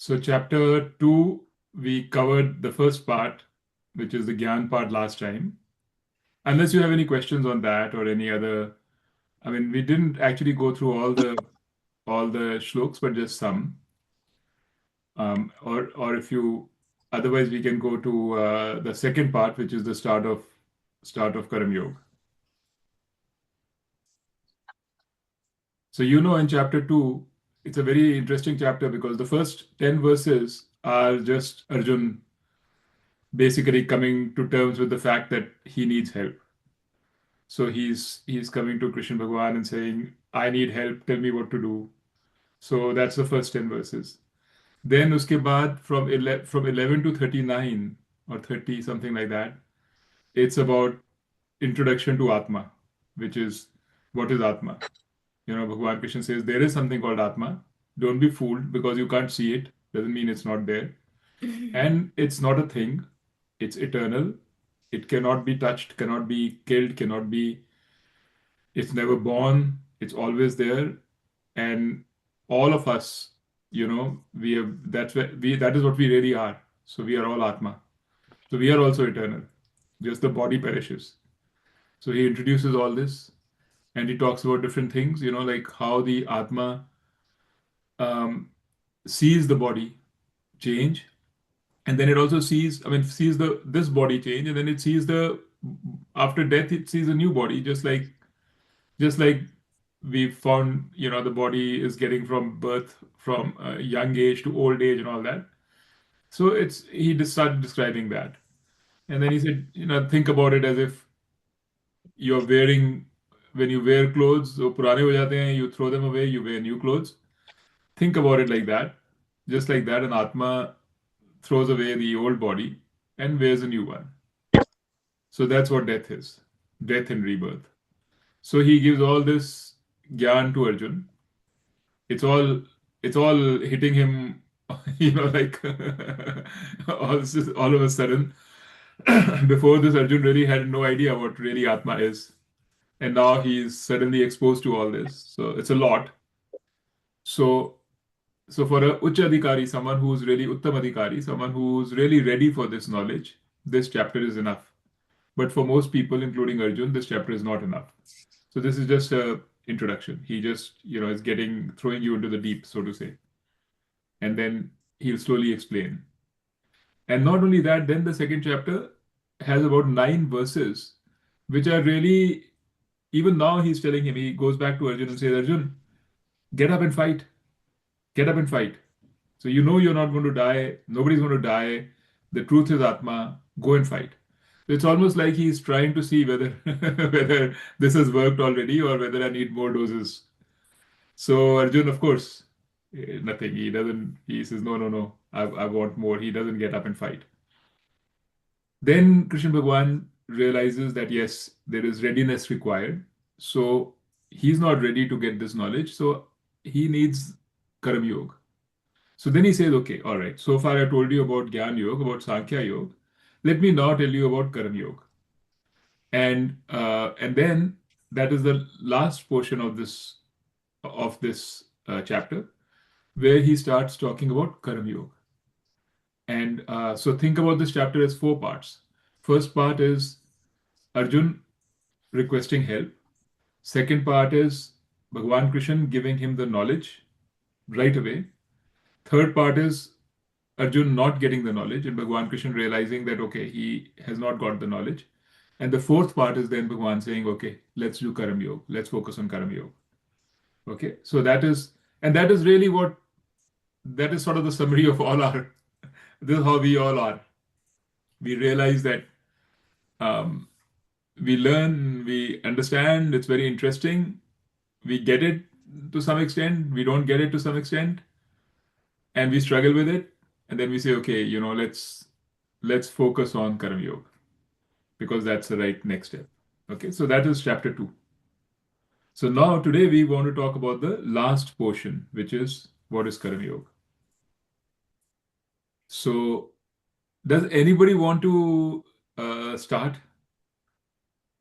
So chapter 2, we covered the first part, which is the Gyan part last time. Unless you have any questions on that or any other, I mean, we didn't actually go through all the shloks, but just some. Or if you otherwise, we can go to the second part, which is the start of Karam Yoga. So in chapter 2, it's a very interesting chapter because the first 10 verses are just Arjun basically coming to terms with the fact that he needs help. So he's coming to Krishna Bhagwan and saying, I need help, tell me what to do. So that's the first 10 verses. Then uske baad from 11 to 39 or 30, something like that, it's about introduction to Atma, which is what is Atma? Bhagwan Krishna says there is something called Atma. Don't be fooled because you can't see it. Doesn't mean it's not there. And it's not a thing. It's eternal. It cannot be touched, cannot be killed, it's never born. It's always there. And all of us, that is what we really are. So we are all Atma. So we are also eternal. Just the body perishes. So he introduces all this and he talks about different things, like how the Atma um, sees the body change, and then it also sees this body change, and then it sees the after death it sees a new body, just like we found, the body is getting from birth, from young age to old age and all that. So he just started describing that, and then he said, think about it as if you're wearing when you wear clothes, so purane ho jate hain, you throw them away, you wear new clothes. Think about it like that. Just like that, an Atma throws away the old body and wears a new one. So that's what death is, death and rebirth. So he gives all this gyan to Arjun. It's all hitting him, like all of a sudden. Before this, Arjun really had no idea what really Atma is. And now he's suddenly exposed to all this. So it's a lot. So So for a Ucha Adhikari, someone who's really Uttam Adhikari, someone who's really ready for this knowledge, this chapter is enough. But for most people, including Arjun, this chapter is not enough. So this is just a introduction. He just, is throwing you into the deep, so to say. And then he'll slowly explain. And not only that, then the second chapter has about 9 verses, which are really, even now he's telling him, he goes back to Arjun and says, Arjun, get up and fight. Get up and fight. So you're not going to die. Nobody's going to die. The truth is Atma. Go and fight. It's almost like he's trying to see whether whether this has worked already or whether I need more doses. So Arjun, of course, nothing. He doesn't. He says, no, no, no. I want more. He doesn't get up and fight. Then Krishna Bhagwan realizes that yes, there is readiness required. So he's not ready to get this knowledge. So he needs Karam Yoga. So then he says, okay, all right, so far I told you about Gyan Yoga, about Sankhya Yoga. Let me now tell you about Karam Yoga. And then that is the last portion of this chapter, where he starts talking about Karam Yoga. And so think about this chapter as 4 parts. First part is Arjun requesting help. Second part is Bhagwan Krishna giving him the knowledge right away. Third part is Arjun not getting the knowledge and Bhagwan Krishna realizing that, okay, he has not got the knowledge. And the fourth part is then Bhagwan saying, okay, let's do Karam Yoga. Let's focus on Karam Yoga. Okay, so that is really that is sort of the summary of this is how we all are. We realize that we learn, we understand, it's very interesting. We get it to some extent, we don't get it to some extent, and we struggle with it. And then we say, okay, let's focus on Karam Yoga because that's the right next step. Okay, so that is chapter 2. So now today we want to talk about the last portion, which is what is Karam Yoga. So does anybody want to start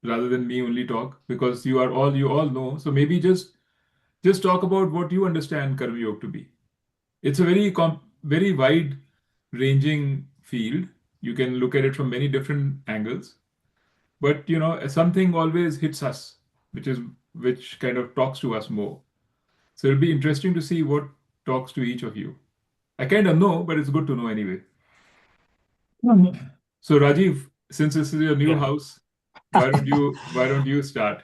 rather than me only talk? Because you all know. So maybe just talk about what you understand Karma Yoga to be. It's a very very wide ranging field. You can look at it from many different angles. But something always hits us, which kind of talks to us more. So it'll be interesting to see what talks to each of you. I kind of know, but it's good to know anyway. Mhm. So Rajiv, since this is your new Yeah. house, why don't you start?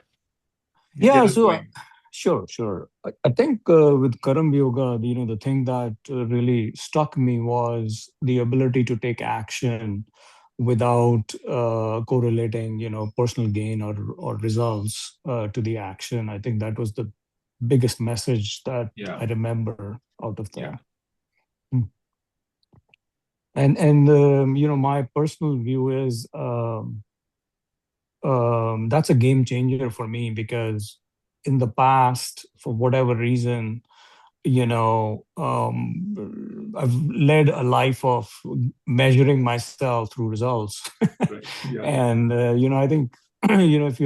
You get Yeah, us so going. sure, sure. I think with Karam Yoga, the thing that really struck me was the ability to take action without correlating, personal gain or results to the action. I think that was the biggest message that Yeah, I remember out of yeah, there. Mm. And my personal view is that's a game changer for me because in the past, for whatever reason, I've led a life of measuring myself through results. right. Yeah, And, I think, if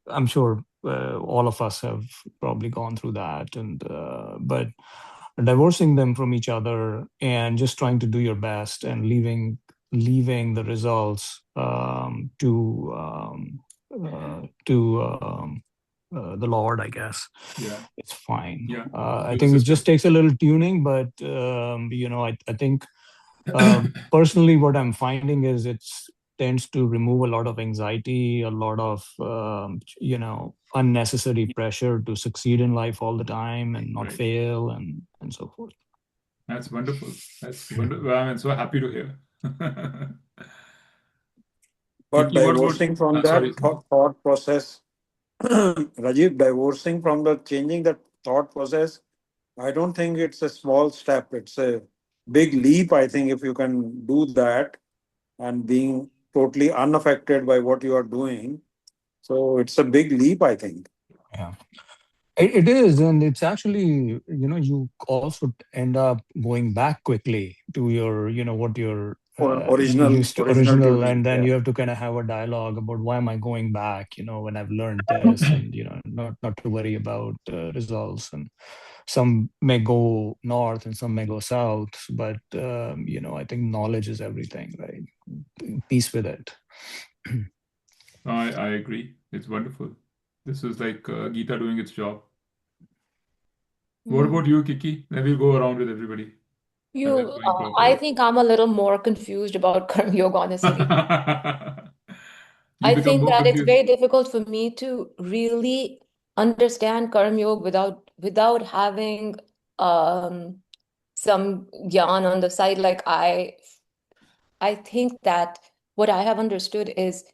I'm sure all of us have probably gone through that. But divorcing them from each other and just trying to do your best and leaving the results to the Lord, I guess yeah, it's fine. yeah. I To the think it just system. takes a little tuning, but I think personally, what I'm finding is it's tends to remove a lot of anxiety, a lot of unnecessary pressure to succeed in life all the time and not Right. fail and so forth. That's wonderful. That's wonderful. I'm so happy to hear. But Kiki, what about? divorcing from Sorry. that thought process, Rajiv, divorcing from the changing the thought process, I don't think it's a small step. It's a big leap, I think, if you can do that and being totally unaffected by what you are doing. So it's a big leap, I think. Yeah. It is, and it's actually, you also end up going back quickly to your, what your Or you original used to original original, tuning. and then Yeah. you have to kind of have a dialogue about why am I going back, when I've learned this, and not to worry about results. And some may go north and some may go south, but I think knowledge is everything, right? Peace with it. I agree. It's wonderful. This is like Gita doing its job. What Mm. about you, Kiki? Then we'll go around with everybody and then going I clockwise. think I'm a little more confused about Karma Yoga, honestly. You I become think more that it's confused. very difficult for me to really understand Karma Yoga without having um, some gyan on the side. Like I think that what I have understood is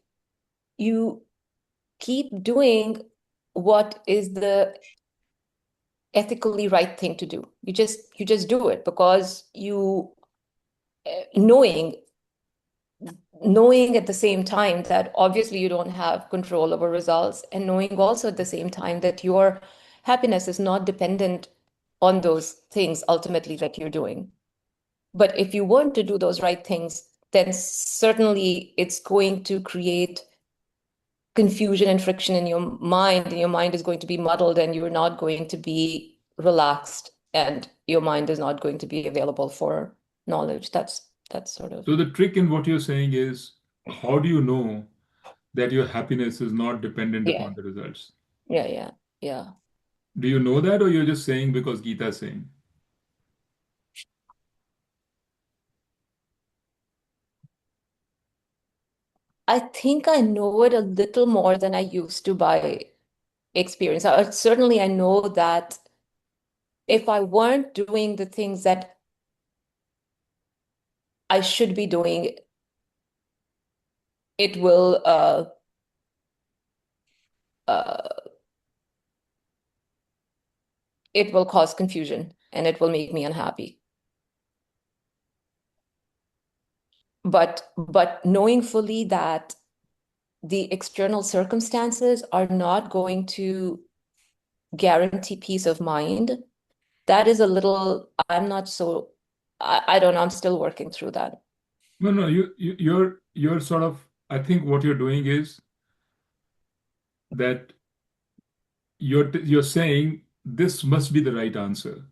you keep doing what is the ethically right thing to do. You just do it because you knowing knowing at the same time that obviously you don't have control over results, and knowing also at the same time that your happiness is not dependent on those things ultimately that you're doing. But if you want to do those right things, then certainly it's going to create confusion and friction in your mind, and your mind is going to be muddled, and you're not going to be relaxed, and your mind is not going to be available for knowledge. That's sort of, So the trick in what you're saying is, how do you know that your happiness is not dependent yeah, upon the results? yeah, yeah, yeah. Do you know that, or you're just saying because Gita is saying? I think I know it a little more than I used to by experience. Certainly, I know that if I weren't doing the things that I should be doing, it will uh, it will cause confusion and it will make me unhappy. But knowing fully that the external circumstances are not going to guarantee peace of mind, that is a little, I'm not so, I don't know, I'm still working through that. No, no, you're sort of. I think what you're doing is that you're saying this must be the right answer.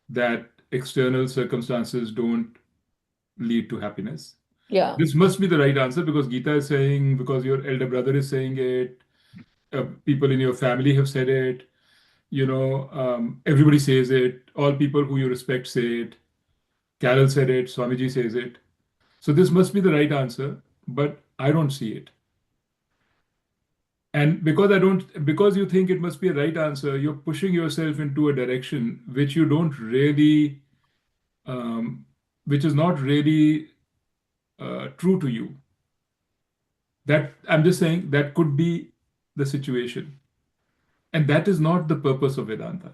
That external circumstances don't lead to happiness. Yeah. This must be the right answer because Gita is saying, because your elder brother is saying it, people in your family have said it, everybody says it, all people who you respect say it, Carol said it, Swamiji says it. So this must be the right answer, but I don't see it. And because you think it must be a right answer, you're pushing yourself into a direction which you don't really, um, which is not really true to you. That I'm just saying that could be the situation. And that is not the purpose of Vedanta.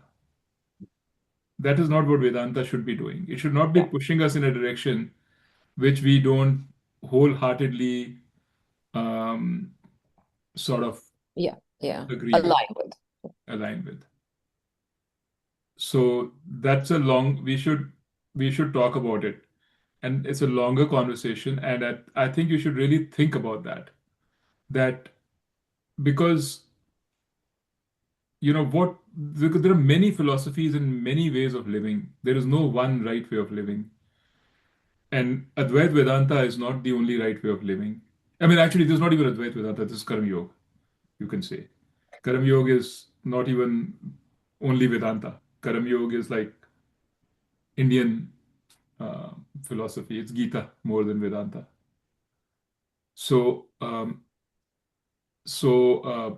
That is not what Vedanta should be doing. It should not be Yeah. pushing us in a direction which we don't wholeheartedly um, sort of Yeah. Yeah. agree with, Align with. align with. So that's we should talk about it. And it's a longer conversation. And I think you should really think about that. That because there are many philosophies and many ways of living. There is no one right way of living. And Advait Vedanta is not the only right way of living. I mean, actually, there's not even Advait Vedanta, this is Karma Yoga, you can say. Karma Yoga is not even only Vedanta. Karma Yoga is like Indian uh, philosophy. It's Gita more than Vedanta. So, so, uh,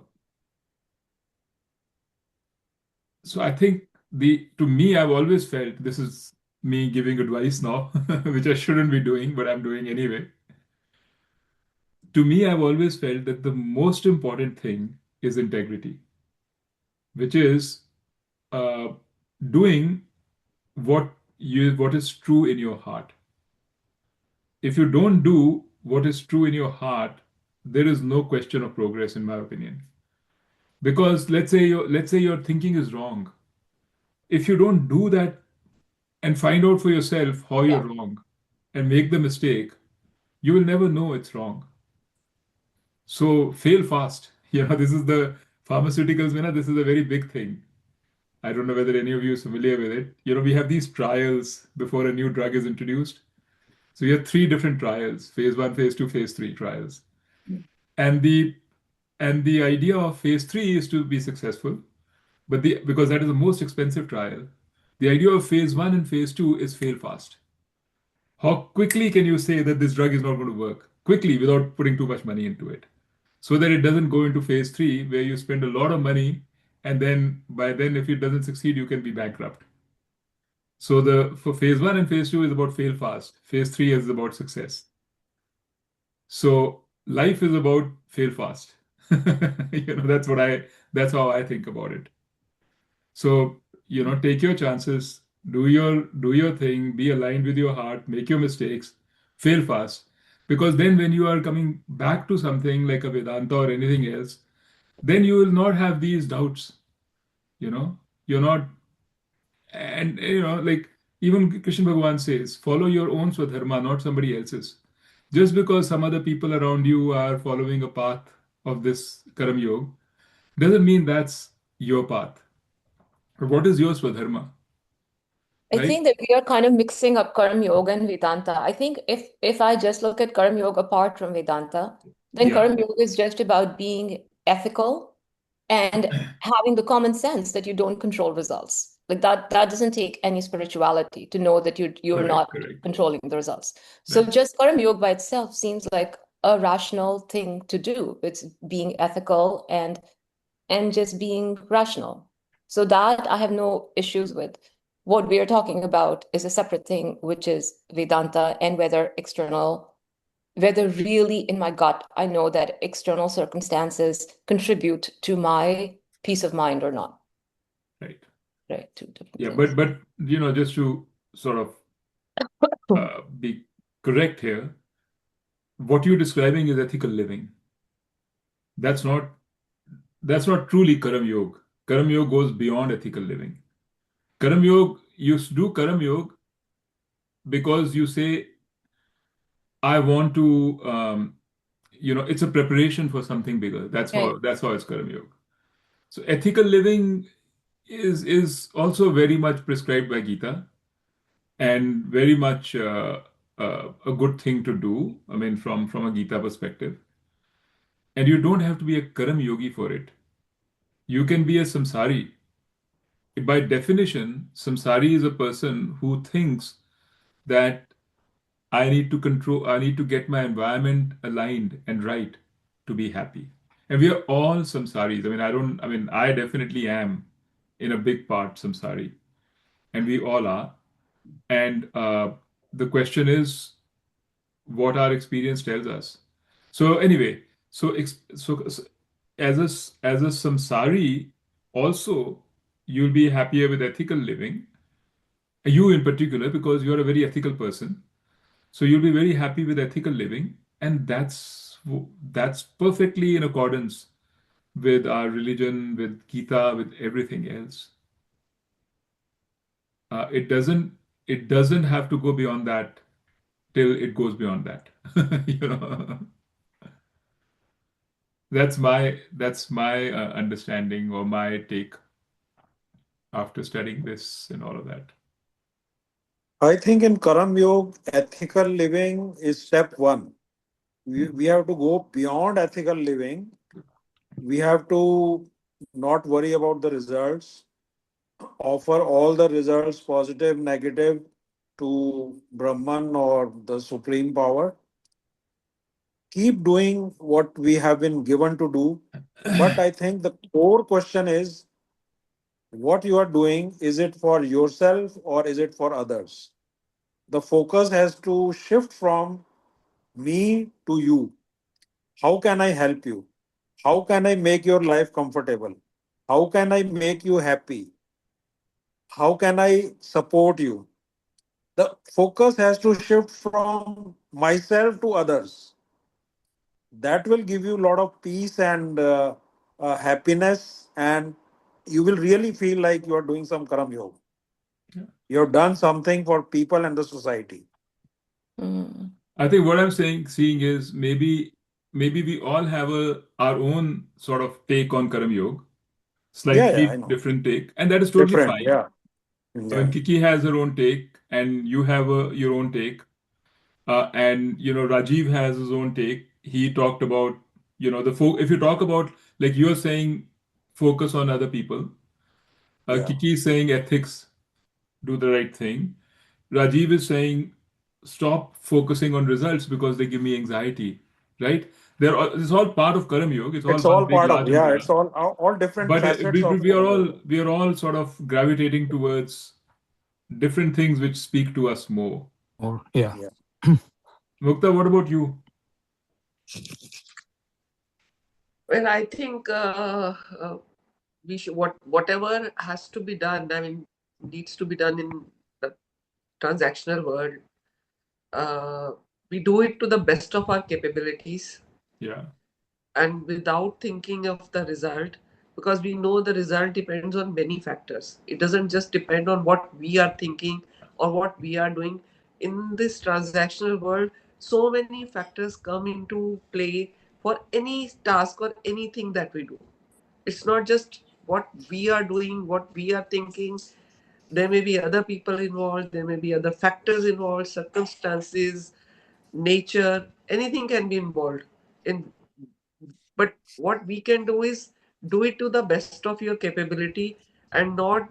so I think to me, I've always felt this is me giving advice now, which I shouldn't be doing, but I'm doing anyway. To me, I've always felt that the most important thing is integrity, which is uh, doing what is true in your heart. If you don't do what is true in your heart, there is no question of progress, in my opinion. Because let's say your thinking is wrong. If you don't do that and find out for yourself how Yeah. you're wrong and make the mistake, you will never know it's wrong. So fail fast. This is the pharmaceuticals, this is a very big thing. I don't know whether any of you is familiar with it. We have these trials before a new drug is introduced. So we have three different trials: phase one, phase two, phase three trials. And the idea of phase three is to be successful, but because that is the most expensive trial. The idea of phase one and phase two is fail fast. How quickly can you say that this drug is not going to work? Quickly, without putting too much money into it. So that it doesn't go into phase three where you spend a lot of money and then by then if it doesn't succeed you can be bankrupt. So the for phase one and phase two is about fail fast. Phase three is about success. So life is about fail fast. That's how I think about it. So, take your chances, do your thing, be aligned with your heart, make your mistakes, fail fast. Because then when you are coming back to something like a Vedanta or anything else, then you will not have these doubts. You know, you're not, and like even Krishna Bhagavan says, follow your own swadharma, not somebody else's. Just because some other people around you are following a path of this Karam Yoga doesn't mean that's your path. But what is your swadharma, I right? think that we are kind of mixing up Karma Yoga and Vedanta. I think if I just look at Karma Yoga apart from Vedanta, then Yeah, Karma Yoga is just about being ethical and having the common sense that you don't control results. Like that doesn't take any spirituality to know that you're correct, not correct. controlling the results. So Right, just Karma Yoga by itself seems like a rational thing to do. It's being ethical and just being rational. So that I have no issues with. What we are talking about is a separate thing, which is Vedanta and whether really in my gut I know that external circumstances contribute to my peace of mind or not. right. Right, two different Yeah, things. but just to sort of be correct here, what you're describing is ethical living. That's not that's not truly Karam Yoga. Karam Yoga goes beyond ethical living. Karam Yoga, you do Karam Yoga because you say, I want to, it's a preparation for something bigger. That's Right. how it's Karam Yoga. So ethical living is also very much prescribed by Gita. and very much a good thing to do. I mean, from a Gita perspective. And you don't have to be a Karam yogi for it. You can be a samsari. By definition, samsari is a person who thinks that I need to control, I need to get my environment aligned and right to be happy. And we are all samsaris. I definitely am in a big part samsari, and we all are. And the question is what our experience tells us. So anyway, so as a samsari, also you'll be happier with ethical living. You in particular, because you're a very ethical person. So you'll be very happy with ethical living, and that's perfectly in accordance with our religion, with Gita, with everything else. It doesn't have to go beyond that till it goes beyond that. You know, that's my understanding or my take after studying this and all of that. I think in Karam Yoga, ethical living is step one. We have to go beyond ethical living. We have to not worry about the results, offer all the results, positive, negative, to Brahman or the supreme power. Keep doing what we have been given to do. But I think the core question is what you are doing, is it for yourself or is it for others? The focus has to shift from me to you. How can I help you? How can I make your life comfortable? How can I make you happy? How can I support you? The focus has to shift from myself to others. That will give you a lot of peace and happiness, and you will really feel like you are doing some karam yoga. Yeah. You have done something for people and the society. Mm. I think what I'm seeing is maybe we all have our own sort of take on Karam Yoga, Yeah, I slightly know. different take, and that is totally Different, fine. yeah. I mean, Yeah. Kiki has her own take, and you have your own take, and Rajiv has his own take. He talked about if you talk about, like you're saying, focus on other people. Yeah. Kiki is saying ethics, do the right thing. Rajiv is saying stop focusing on results because they give me anxiety, right? It's all part of Karam Yoga. It's all It's one all big part of, large yeah, umbrella. it's all different But facets of we are karam all yoga. we are all sort of gravitating towards different things which speak to us more. Or yeah. Yeah. Mukta, what about you? Well, I think we should whatever has to be done. I mean, needs to be done in the transactional world. Uh, we do it to the best of our capabilities Yeah, and without thinking of the result, because we know the result depends on many factors. It doesn't just depend on what we are thinking or what we are doing. In this transactional world, so many factors come into play for any task or anything that we do. It's not just what we are doing, what we are thinking. There may be other people involved, there may be other factors involved, circumstances, nature, anything can be involved in. But what we can do is do it to the best of your capability and not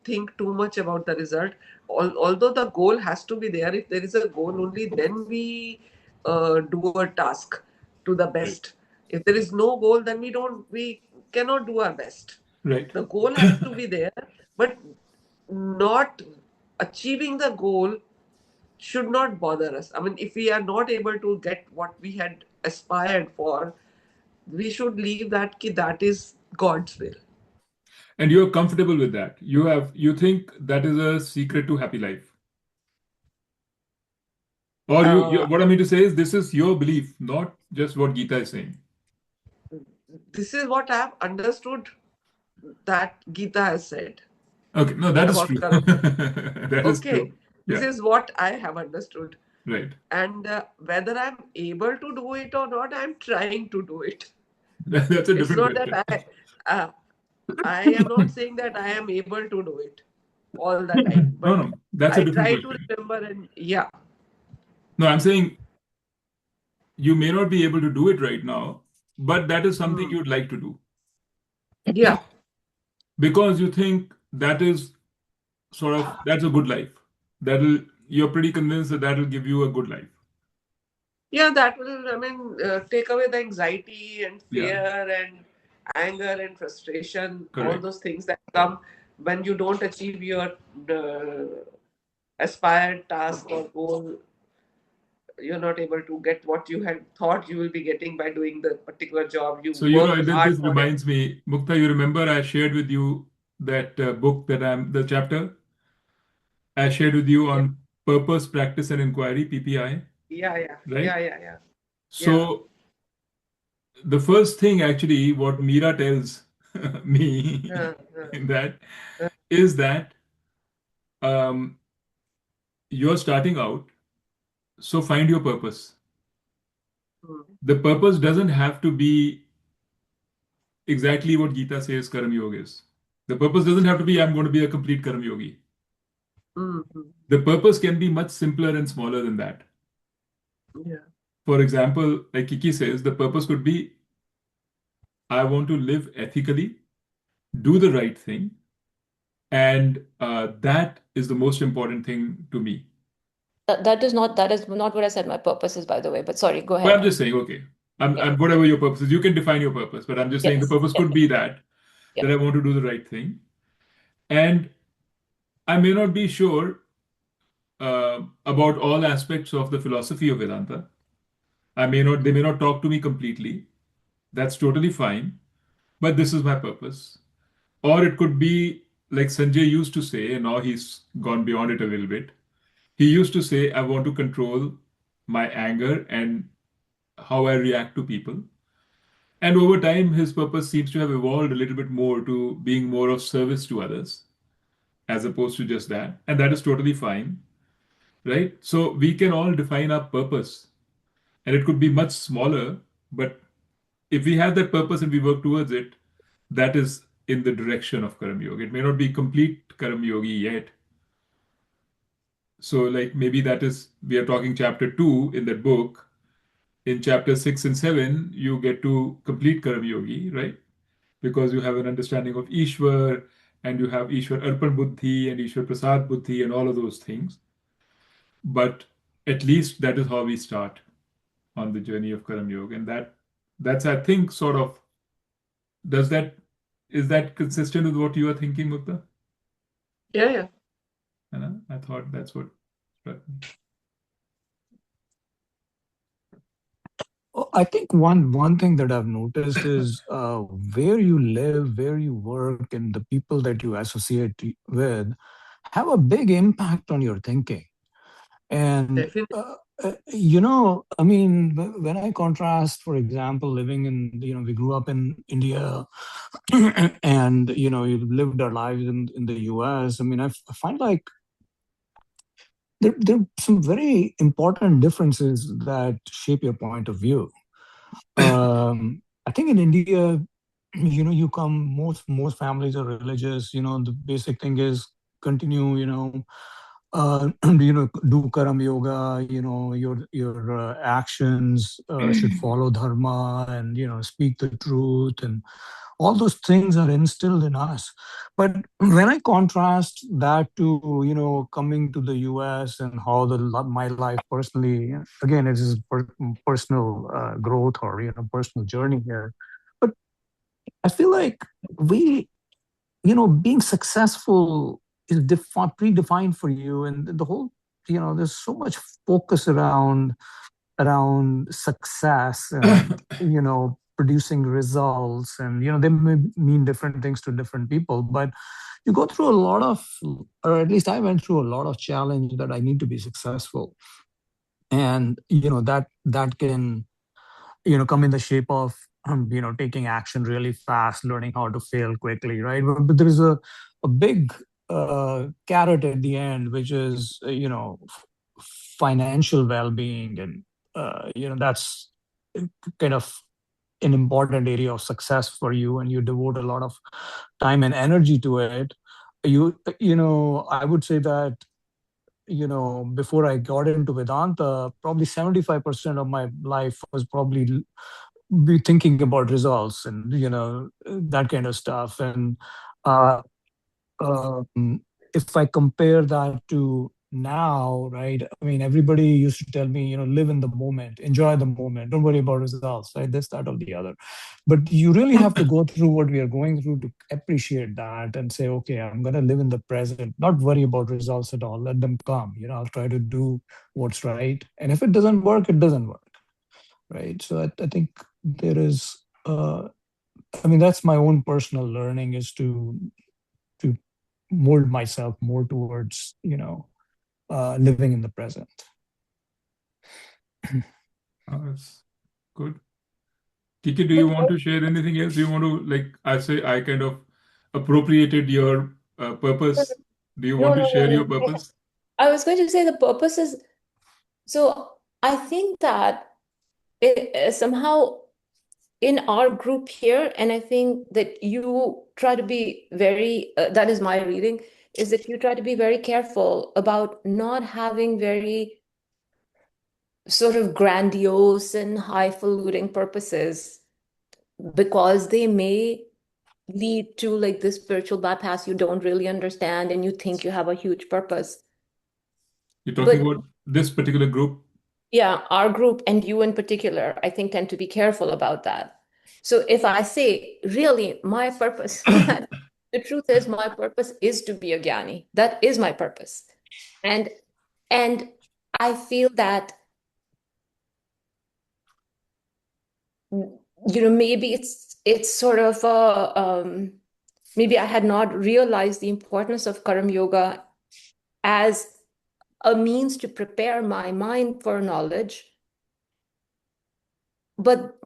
think too much about the result. Although the goal has to be there, if there is a goal, only then we do a task to the right, best. If there is no goal, then we cannot do our best. right. The goal has to be there, but not achieving the goal should not bother us. I mean, if we are not able to get what we had aspired for, we should leave that that is God's will. And you're comfortable with that. You think that is a secret to happy life. Or Uh, what I mean to say is this is your belief, not just what Gita is saying. this is what I have understood that Gita has said Okay, no, that is about true. Karam. That is Okay, true. this Yeah, is what I have understood. right. And whether I'm able to do it or not, I'm trying to do it. That's a It's different not that question. I am not saying that I am able to do it. all the time. No, But no, that's a I different try to question. remember, and yeah, No, I'm saying you may not be able to do it right now, but that is something mm, you'd like to do yeah, because you think that is sort of that's a good life. That'll you're pretty convinced that that'll give you a good life. yeah, that will, I mean, take away the anxiety and Yeah, fear and anger and frustration, all correct. those things that come when you don't achieve your aspired task or goal. You're not able to get what you had thought you will be getting by doing the particular job. You So worked hard this for it. reminds me, Mukta. You remember I shared with you that book that I'm the chapter I shared with you Yeah, on purpose, practice, and inquiry (PPI), yeah, yeah, right? yeah, yeah, yeah, yeah. So the first thing actually, what Meera tells me Uh, uh, in that uh, is that um, you're starting out, so find your purpose. mm, The purpose doesn't have to be exactly what Gita says Karam Yoga is. The purpose doesn't have to be I'm going to be a complete Karam Yogi. mm, mm, The purpose can be much simpler and smaller than that. yeah. For example, like Kiki says, the purpose could be I want to live ethically, do the right thing, and that is the most important thing to me. That is not what I said my purpose is, by the way. But sorry, go But ahead. I'm just saying, okay, Yeah. whatever your purpose is, you can define your purpose. But I'm just saying the Yes. purpose Yeah. could be that Yeah. that I want to do the right thing, and I may not be sure about all aspects of the philosophy of Vedanta. They may not talk to me completely. That's totally fine. But this is my purpose. Or it could be like Sanjay used to say, and now he's gone beyond it a little bit. He used to say, I want to control my anger and how I react to people. And over time, his purpose seems to have evolved a little bit more to being more of service to others as opposed to just that. And that is totally fine, right? So we can all define our purpose, and it could be much smaller, but if we have that purpose and we work towards it, that is in the direction of Karam Yoga. It may not be complete Karam Yogi yet. So, like maybe that is, we are talking chapter two in that book. In chapter six and seven, you get to complete Karam Yogi, right? Because you have an understanding of Ishwar and you have Ishwar Arpan Buddhi and Ishwar Prasad Buddhi and all of those things. But at least that is how we start on the journey of Karam Yoga. And that's I think sort of does that is that consistent with what you are thinking, Mukta? Yeah, yeah. I thought that's what struck me. I think one thing that I've noticed is where you live, where you work, and the people that you associate with have a big impact on your thinking. And Definitely. I mean, when I contrast, for example, living in, we grew up in India, and you lived our lives in the US. I mean, I find like there are some very important differences that shape your point of view. I think in India, you come, most families are religious. The basic thing is continue, do karam yoga. Your actions should follow dharma, and speak the truth, and all those things are instilled in us. But when I contrast that to coming to the US and how my life personally, again, it is personal growth, or personal journey here. But I feel like we being successful is predefined for you, and the whole, there's so much focus around success, and producing results, and they may mean different things to different people. But you go through a lot of, or at least I went through a lot of challenge that I need to be successful. And that can come in the shape of taking action really fast, learning how to fail quickly, right? But there is a big carrot at the end, which is financial well-being. And that's kind of an important area of success for you, and you devote a lot of time and energy to it. I would say that, before I got into Vedanta, probably 75% of my life was probably be thinking about results and, that kind of stuff. And uh, if I compare that to now, right? I mean, everybody used to tell me, live in the moment, enjoy the moment, don't worry about results, right? This, that, or the other. But you really have to go through what we are going through to appreciate that and say, okay, I'm going to live in the present, not worry about results at all. Let them come. I'll try to do what's right. And if it doesn't work, it doesn't work, right? So I think there is, I mean, that's my own personal learning, is to mold myself more towards living in the present. That's good. Kiki, do you want to share anything else? Do you want to, like I say, I kind of appropriated your purpose. Do you No, want no, to share no, your no. purpose? I was going to say the purpose is, so I think that somehow in our group here, and I think that you try to be very, that is my reading, is that you try to be very careful about not having very sort of grandiose and highfalutin purposes, because they may lead to like this spiritual bypass you don't really understand and you think you have a huge purpose. You're talking But about this particular group. yeah, our group and you in particular, I think, tend to be careful about that. So if I say, really, my purpose, the truth is, my purpose is to be a Gyani. That is my purpose. And and I feel that, maybe it's sort of maybe I had not realized the importance of Karam Yoga as a means to prepare my mind for knowledge. But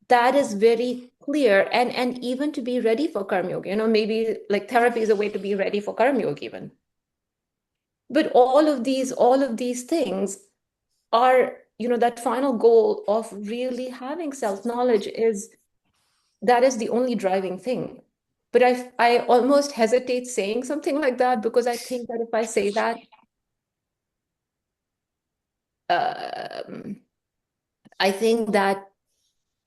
that is very clear, and even to be ready for Karma Yoga, maybe like therapy is a way to be ready for Karma Yoga even. But all of these things are, that final goal of really having self-knowledge is the only driving thing. But I almost hesitate saying something like that, because I think that if I say that, um, I think that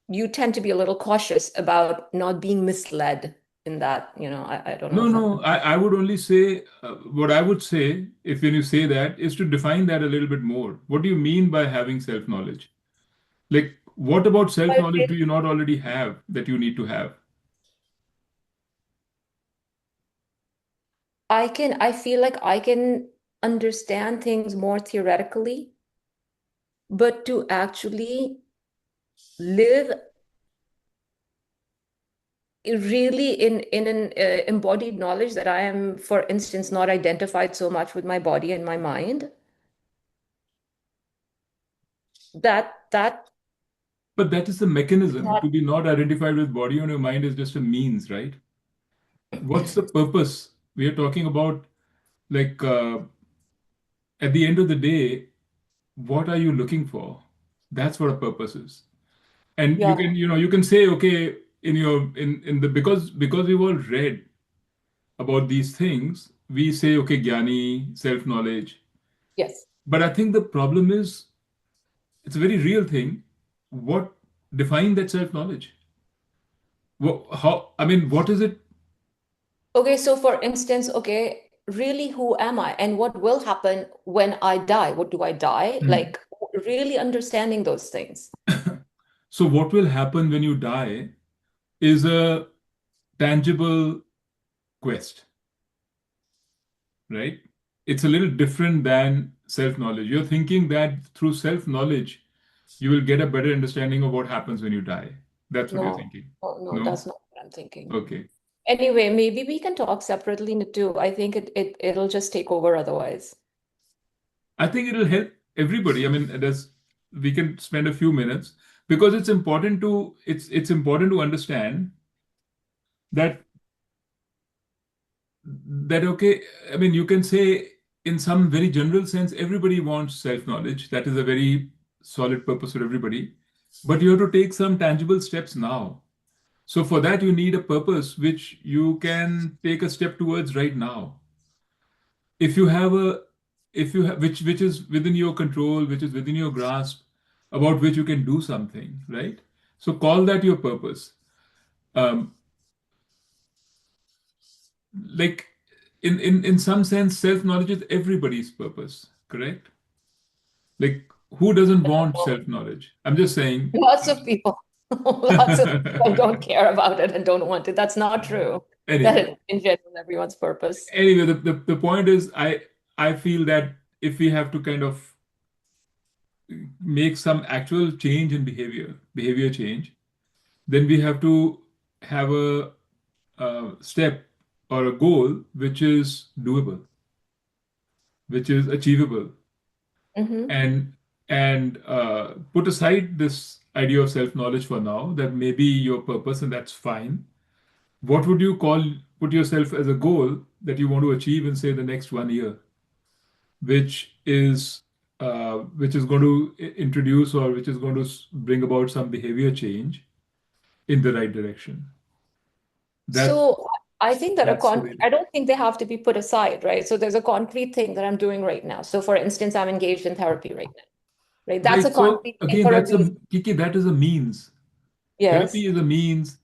you tend to be a little cautious about not being misled in that, I don't know No, if that. no, I would only say what I would say, if when you say that, is to define that a little bit more. What do you mean by having self-knowledge? Like, what about self-knowledge do you not already have that you need to have? I feel like I can understand things more theoretically, but to actually live really in an embodied knowledge that I am, for instance, not identified so much with my body and my mind, that But that is the mechanism. not, To be not identified with body and your mind is just a means, right? What's the purpose? We are talking about, like, at the end of the day, what are you looking for? That's what a purpose is. And you yeah, can, you can say, okay, in the because we've all read about these things, we say, okay, Gyani, self-knowledge. yes. But I think the problem is, it's a very real thing. What define that self-knowledge? I mean, what is it? Okay, so for instance, okay, really, who am I and what will happen when I die? What do I die? Hmm. Like, really understanding those things. So what will happen when you die is a tangible quest, right? It's a little different than self-knowledge. You're thinking that through self-knowledge, you will get a better understanding of what happens when you die. That's what you're No, thinking. no, No? that's not what I'm thinking. Okay. Anyway, maybe we can talk separately too. I think it'll just take over otherwise. I think it'll help everybody. I mean, we can spend a few minutes because it's important to understand that okay, I mean, you can say in some very general sense, everybody wants self-knowledge. That is a very solid purpose for everybody. But you have to take some tangible steps now. So for that, you need a purpose which you can take a step towards right now. If you have a, if you have, which is within your control, which is within your grasp, about which you can do something, right? So call that your purpose. Um, like in some sense, self-knowledge is everybody's purpose, correct? Like who doesn't want self-knowledge? I'm just saying. Lots of people, lots of people don't care about it and don't want it. That's not true. That Anyway, is in general everyone's purpose. anyway, the point is, I feel that if we have to kind of make some actual change in behavior change, then we have to have a step or a goal which is doable, which is achievable, Hmm. and put aside this idea of self-knowledge for now. That may be your purpose, and that's fine. What would you put yourself as a goal that you want to achieve in, say, the next 1 year, which is going to introduce, or which is going to bring about some behavior change in the right direction. That So I think that that's the way. I don't think they have to be put aside, right? So there's a concrete thing that I'm doing right now. So for instance, I'm engaged in therapy right now, right? That's a Right. So concrete thing again, for a that's a reason. Kiki, that is a means. Yes. Therapy is a means.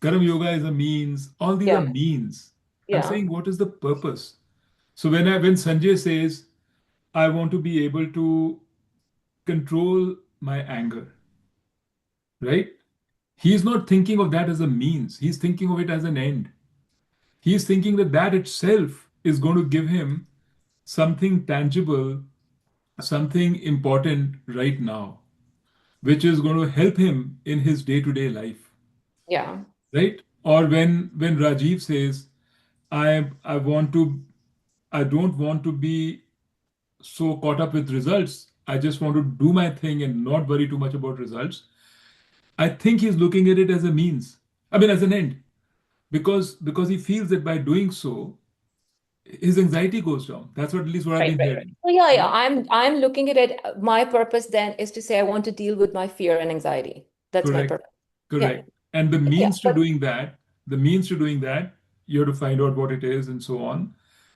Karam yoga is a means. All these are Yeah. means. I'm Yeah. saying, what is the purpose? So when Sanjay says, I want to be able to control my anger, right? He's not thinking of that as a means. He's thinking of it as an end. He's thinking that that itself is going to give him something tangible, something important right now, which is going to help him in his day-to-day life, Yeah. right? Or when Rajiv says, I want to, I don't want to be so caught up with results. I just want to do my thing and not worry too much about results. I think he's looking at it as a means. I mean, as an end, because he feels that by doing so, his anxiety goes down. That's what, at least what I've Right, been right, right. hearing. So yeah, yeah. Right? I'm looking at it. My purpose then is to say I want to deal with my fear and anxiety. That's my Correct. purpose. Yeah. Correct. And the Yeah. means to But doing that, the means to doing that, you have to find out what it is and so on.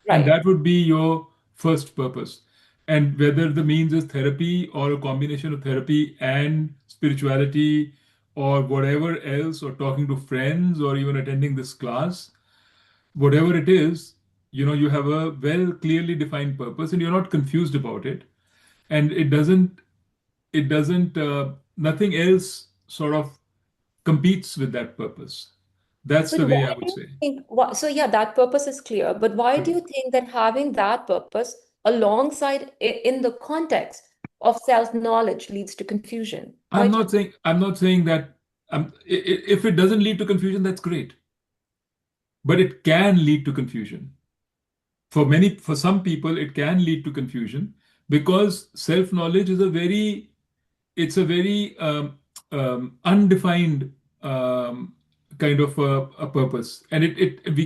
And right. that would be your first purpose. And whether the means is therapy or a combination of therapy and spirituality or whatever else, or talking to friends or even attending this class, whatever it is, you have a well clearly defined purpose and you're not confused about it. And it doesn't nothing else sort of competes with that purpose. That's But the way why I do would you say. think, so yeah, that purpose is clear, but why do you think that having that purpose alongside in the context of self-knowledge leads to confusion? Why do you think? I'm not saying that if it doesn't lead to confusion, that's great. But it can lead to confusion. For some people, it can lead to confusion because self-knowledge is a very undefined kind of a purpose. And we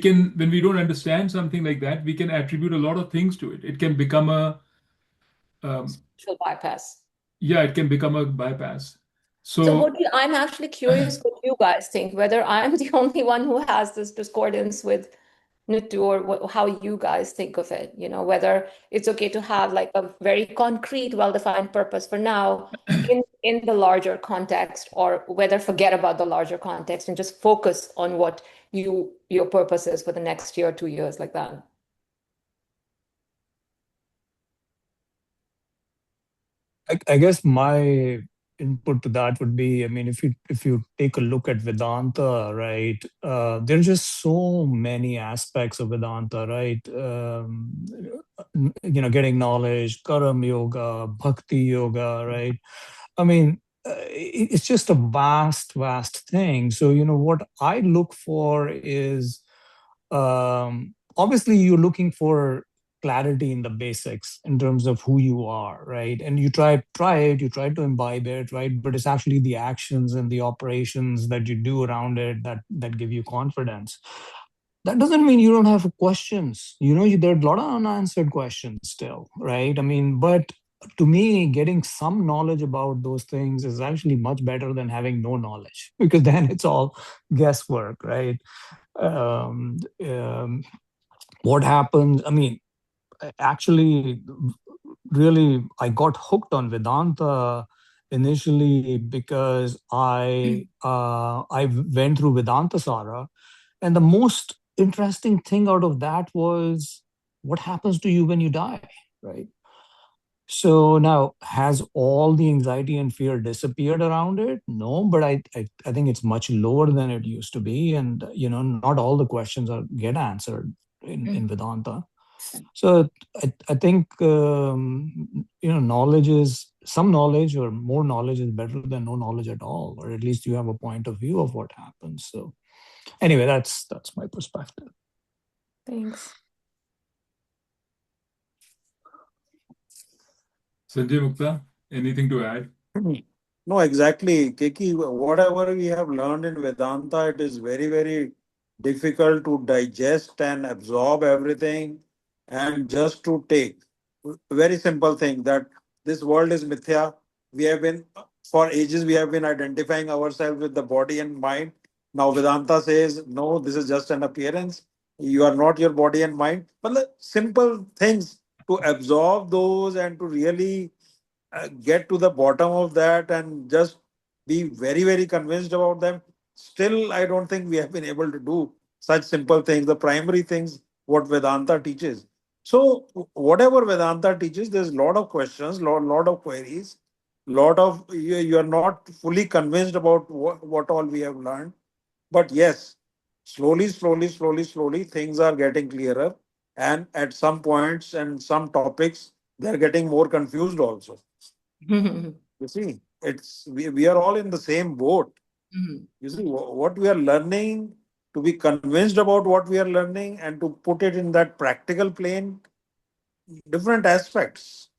can, when we don't understand something like that, we can attribute a lot of things to it. It can become um, Spiritual bypass. yeah, it can become a bypass. So So I'm actually curious what you guys think, whether I'm the only one who has this discordance with Nitu, or how you guys think of it, whether it's okay to have like a very concrete, well-defined purpose for now in the larger context, or whether forget about the larger context and just focus on what your purpose is for the next year, 2 years, like that. I guess my input to that would be, I mean, if you take a look at Vedanta, right, there are just so many aspects of Vedanta, right? Getting knowledge, Karam Yoga, Bhakti Yoga, right? I mean, it's just a vast, vast thing. So, what I look for is, obviously you're looking for clarity in the basics in terms of who you are, right? And you try to imbibe it, right? But it's actually the actions and the operations that you do around it that give you confidence. That doesn't mean you don't have questions. There are a lot of unanswered questions still, right? I mean, but to me, getting some knowledge about those things is actually much better than having no knowledge, because then it's all guesswork, right? Um, um, what happens? I mean, actually, really, I got hooked on Vedanta initially because I went through Vedanta Sara, and the most interesting thing out of that was what happens to you when you die, right? So now, has all the anxiety and fear disappeared around it? No, but I think it's much lower than it used to be, and not all the questions are get answered in Vedanta. So I think knowledge is some knowledge, or more knowledge is better than no knowledge at all, or at least you have a point of view of what happens. So anyway, that's my perspective. Thanks. Sanjay Mukta, anything to add? No, exactly. Keki, whatever we have learned in Vedanta, it is very, very difficult to digest and absorb everything and just to take. Very simple thing that this world is mithya. We have been, for ages, we have been identifying ourselves with the body and mind. Now, Vedanta says, no, this is just an appearance. You are not your body and mind. But the simple things to absorb those and to really get to the bottom of that and just be very, very convinced about them. Still, I don't think we have been able to do such simple things, the primary things, what Vedanta teaches. So, whatever Vedanta teaches, there's a lot of questions, lot of queries, lot of you are not fully convinced about what all we have learned. But yes, slowly, things are getting clearer. And at some points and some topics, they're getting more confused also. You see, we are all in the same boat. You see, what we are learning, to be convinced about what we are learning and to put it in that practical plane, different aspects.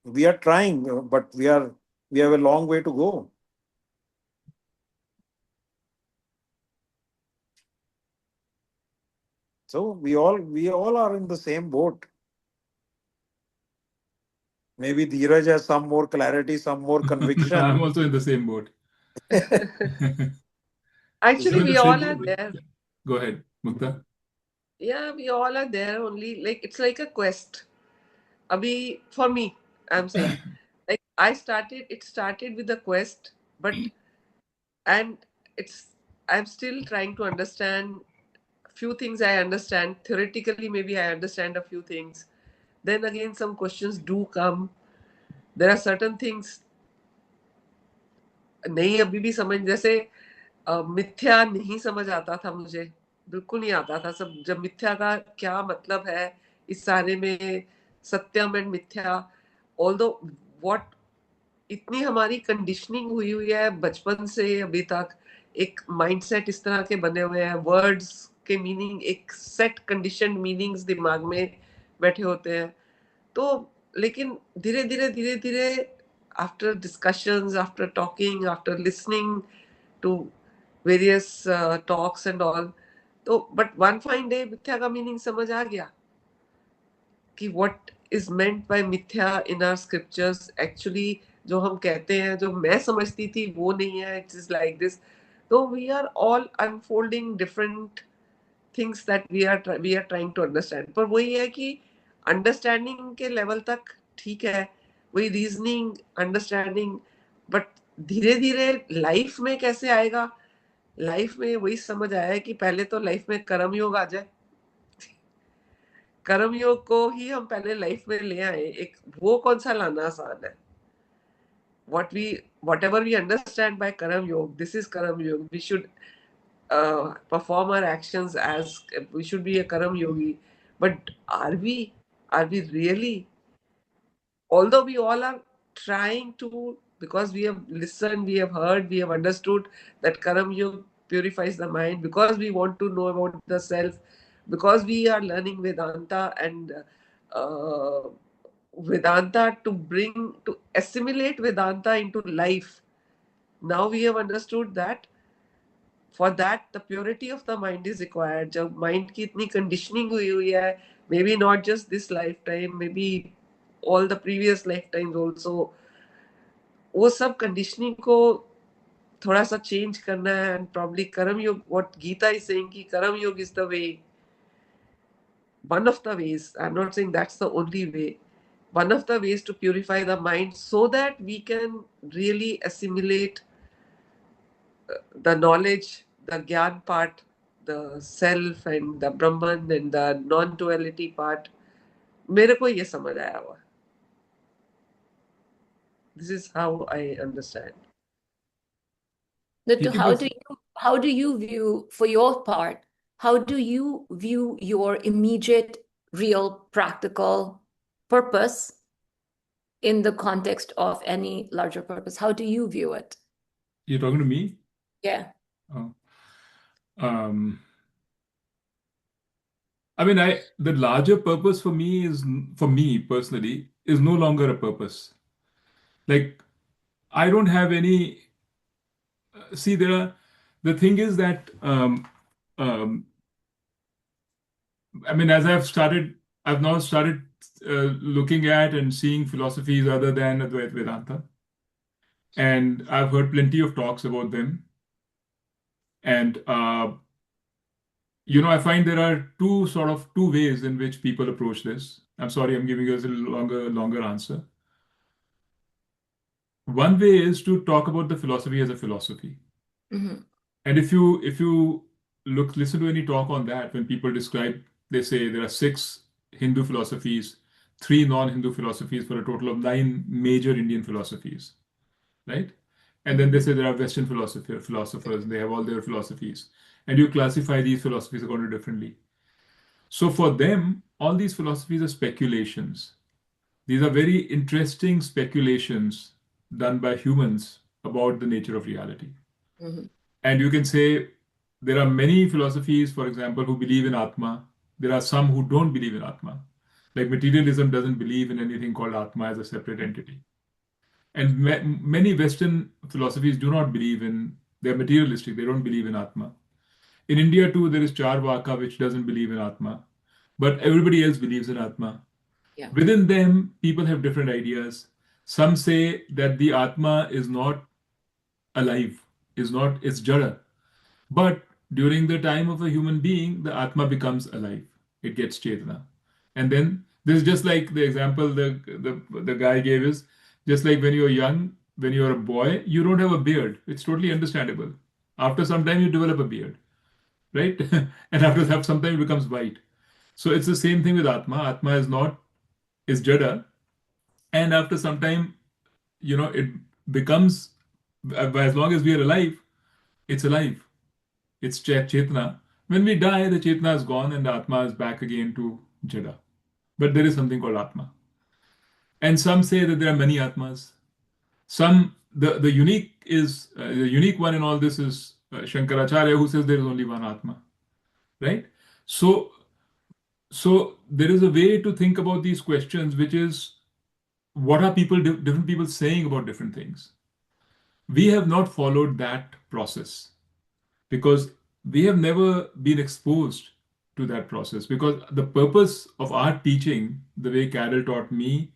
We are trying, but we have a long way to go. So we all are in the same boat. Maybe Dheeraj has some more clarity, some more conviction. I'm also in the same boat. Is I'm Actually, in it? the we all same are boat. there. Go ahead, Mukta. Yeah, we all are there only. Like, it's like a quest. Abhi, for me, I'm saying, like, it started with a quest, but, and it's, I'm still trying to understand few things. I understand. Theoretically, maybe I understand a few things. Then again, some questions do come. There are certain things नहीं अभी भी समझ, जैसे मिथ्या नहीं समझ आता था मुझे, बिल्कुल नहीं आता था। सब जब मिथ्या का क्या मतलब है इस सारे में, सत्यम एंड मिथ्या, ऑल्दो व्हाट, इतनी हमारी कंडीशनिंग हुई हुई है बचपन से अभी तक, एक माइंडसेट इस तरह के बने हुए हैं, वर्ड्स के मीनिंग एक सेट कंडीशन मीनिंग्स दिमाग में बैठे होते हैं। तो लेकिन धीरे धीरे after discussions, after talking, after listening to various talks and all, तो बट वन फाइन डे मिथ्या का मीनिंग समझ आ गया कि व्हाट इज मेंट बाय मिथ्या इन आवर स्क्रिप्चर्स। एक्चुअली जो हम कहते हैं, जो मैं समझती थी वो नहीं है, इट इज लाइक दिस। तो we are all unfolding different things that we are trying to understand. पर वही है कि अंडरस्टैंडिंग के लेवल तक ठीक है, वही रीजनिंग अंडरस्टैंडिंग, बट धीरे धीरे लाइफ में कैसे आएगा। लाइफ में वही समझ आया है कि पहले तो लाइफ में कर्म योग आ जाए, कर्म योग को ही हम पहले लाइफ में ले आए। एक वो कौन सा लाना आसान है। what we whatever we understand by karam yog, this is karam yog, we should perform our actions as we should be a karam yogi. But are we really, although we all are trying to, because we have listened, we have heard, we have understood that karam yoga purifies the mind, because we want to know about the self, because we are learning vedanta and uh, vedanta to bring, to assimilate vedanta into life. Now we have understood that for that the purity of the mind is required। जब mind की इतनी conditioning हुई हुई है, maybe not just this lifetime, maybe all the previous lifetimes also, वो सब conditioning को थोड़ा सा change करना है. And probably Karam Yoga, what Gita is saying कि Karam Yoga is the way, one of the ways. I'm not saying that's the only way. One of the ways to purify the mind so that we can really assimilate the knowledge, the Gyan part, the self and the Brahman and the non-duality part. मेरे को ये समझ आया हुआ. This is how I understand. Dittu, ठीक है बस how do you view, for your part, how do you view your immediate, real, practical purpose in the context of any larger purpose? How do you view it? you're talking to me? Yeah. Oh. I mean, the larger purpose for me is, for me personally, is no longer a purpose. Like, I don't have any. See, the thing is that, I mean, I've now started looking at and seeing philosophies other than Advaita Vedanta, and I've heard plenty of talks about them. And I find there are two ways in which people approach this. I'm sorry, I'm giving you a little longer answer. One way is to talk about the philosophy as a philosophy. Mm-hmm. And if you listen to any talk on that, when people describe, they say there are 6 Hindu philosophies, 3 non-Hindu philosophies, for a total of 9 major Indian philosophies, right? And then they say there are Western philosophers, and they have all their philosophies. And you classify these philosophies according to differently. So for them, all these philosophies are speculations. These are very interesting speculations done by humans about the nature of reality. Mm-hmm. And you can say there are many philosophies, for example, who believe in Atma. There are some who don't believe in Atma. Like materialism doesn't believe in anything called Atma as a separate entity. And many Western philosophies do not believe in, they're materialistic, they don't believe in Atma. In India too, there is Charvaka, which doesn't believe in Atma. But everybody else believes in Atma. Yeah. Within them, people have different ideas. Some say that the Atma is not alive, it's Jada. But during the time of a human being, the Atma becomes alive. It gets Chetana. And then this is just like the example the guy gave is just like when you're young, when you're a boy, you don't have a beard. It's totally understandable. After some time, you develop a beard, right? And after that, some time it becomes white. So it's the same thing with Atma. Atma is Jada. And after some time, it becomes, as long as we are alive, it's alive. It's Chetna. When we die, the Chetna is gone and the Atma is back again to Jada. But there is something called Atma. And some say that there are many Atmas. The unique one in all this is Shankaracharya, who says there is only one Atma, right? So, so there is a way to think about these questions, which is what are different people saying about different things? We have not followed that process because we have never been exposed to that process. Because the purpose of our teaching, the way Carol taught me,